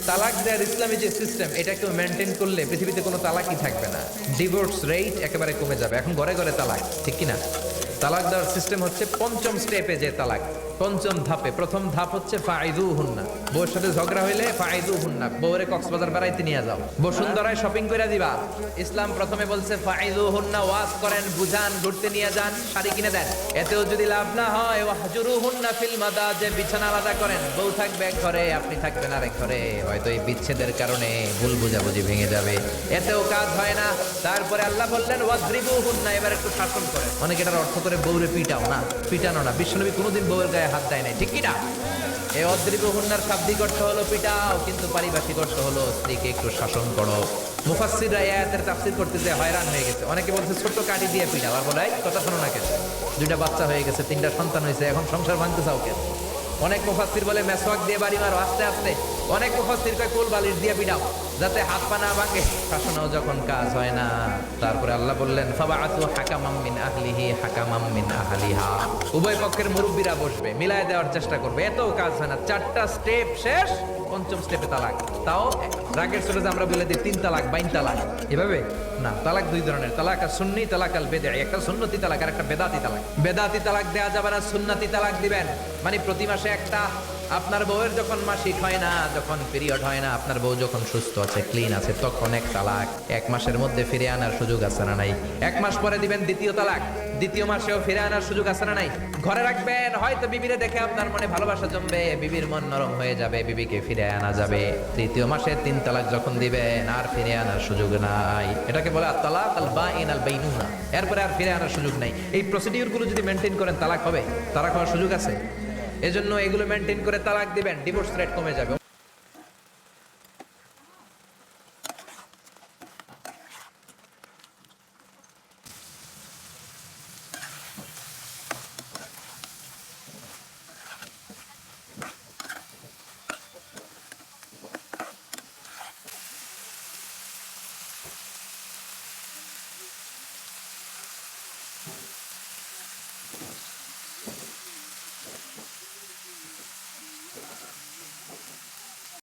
তালাক দেওয়ার ইসলামী যে সিস্টেম এটা কেউ মেনটেন করলে পৃথিবীতে কোনো তালাকই থাকবে না, ডিভোর্স রেট একেবারে কমে যাবে। এখন ঘরে ঘরে তালাক, ঠিক কিনা? তালাক দেওয়ার সিস্টেম হচ্ছে পঞ্চম স্টেপে যে তালাক, পঞ্চম ধাপে। প্রথম ধাপ হচ্ছে ফাইদু হুন্না, বউর সাথে ঝগড়া হইলে ফাইদু হুন্না, বউরে কক্সবাজার বেড়াইতে নিয়ে যাও, বসুন্ধরায় শপিং করে দিবা। ইসলাম প্রথমে বলছে ফাইদু হুন্না, ওয়াজ করেন, বুঝান, ঘুরতে নিয়ে যান, শাড়ি কিনে দেন। এতেও যদি লাভ না হয় ওয়াহজুরু হুন্না ফিল মাদাজে, বিছানা আলাদা করেন, বউ থাকবে এক ঘরে, আপনি থাকবেন আরেক ঘরে। হয়তো এই বিচ্ছেদের কারণে ভুল বুঝাবুঝি ভেঙে যাবে, এতেও কাজ হয় না। তারপরে আল্লাহ বললেন ওয়াজরিবু হুন্না, এবার একটু শাসন করেন। অনেকে এটার অর্থ করে বউরে পিটাও না, পিটানো না। বিশ্বনবী কোনোদিন বউয়ের গায়ে হাত দেয় নাই, ঠিক কিনা? এই অদ্রিবু হুন্নার শাব্দিক অর্থ হলো পিটাও, কিন্তু পারিভাষিক অর্থ হলো স্ত্রীকে একটু শাসন করো। মুফাসসিররা এই আয়াতের তাফসীর করতে যে হয়রান হয়ে গেছে। অনেকে বলছে ছোট্ট কাঠি দিয়ে পিটাও, আর বলে কথা শোনো না কেন, দুইটা বাচ্চা হয়ে গেছে, তিনটা সন্তান হয়েছে, এখন সংসার ভাঙতে চাও কেন? অনেক মুফাসসির বলে মেসওয়াক দিয়ে বাড়ি মারো আস্তে আস্তে। অনেক মুফাসসির কয় কোল বালিশ দিয়ে পিটাও, যাতে হাত পা না ভাঙে। শাসনও যখন কাজ হয় না, তারপরে আল্লাহ বললেন ফাবাআতু হাকামাম মিন আহলিহি হাকামাম মিন আহলিহা, উভয় পক্ষের মুরব্বীরা বসবে, মিলায় দেওয়ার চেষ্টা করবে। এতও কাজ হয় না, চারটা স্টেপ শেষ, পঞ্চম স্টেপে তালাক। তাও রাগের ছোটে আমরা বলে দিই 3 তালাক, 22 তালাক, এভাবে না। তালাক দুই ধরনের, তালাক আর সুন্নি, তালাক আল বেদঈ। একটা সুন্নতি তালাক আর একটা বেদাতি তালাক। বেদাতি তালাক দেয়া যাবে না, সুন্নতি তালাক দিবেন। মানে প্রতি মাসে একটা। আপনার বউয়ের যখন মাসিক হয় না, যখন পিরিয়ড হয় না, আপনার বউ যখন সুস্থ আছে, ক্লিন আছে, তখন এক তালাক। 1 মাসের মধ্যে ফিরে আনার সুযোগ আছে না নাই? 1 মাস পরে দিবেন দ্বিতীয় তালাক, দ্বিতীয় মাসেও ফিরে আনার সুযোগ আছে না নাই? ঘরে রাখবেন, হয়তো বিবিরে দেখে আপনার মনে ভালোবাসা জমবে, বিবির মন নরম হয়ে যাবে, বিবিকে ফিরে আনা যাবে। তৃতীয় মাসে 3 তালাক যখন দিবেন, আর ফিরে আনার সুযোগ নাই। এটাকে বলে আত-তালাক আল বাইন আল বাইনুনা। এরপরে আর ফিরে আনার সুযোগ নাই। এই প্রসিডিউর গুলো যদি মেনটেন করেন, তালাক হবে? তালাক হওয়ার সুযোগ আছে। এজন্য এগুলো মেনটেন করে তালাক দিবেন, ডিভোর্স রেট কমে যাবে।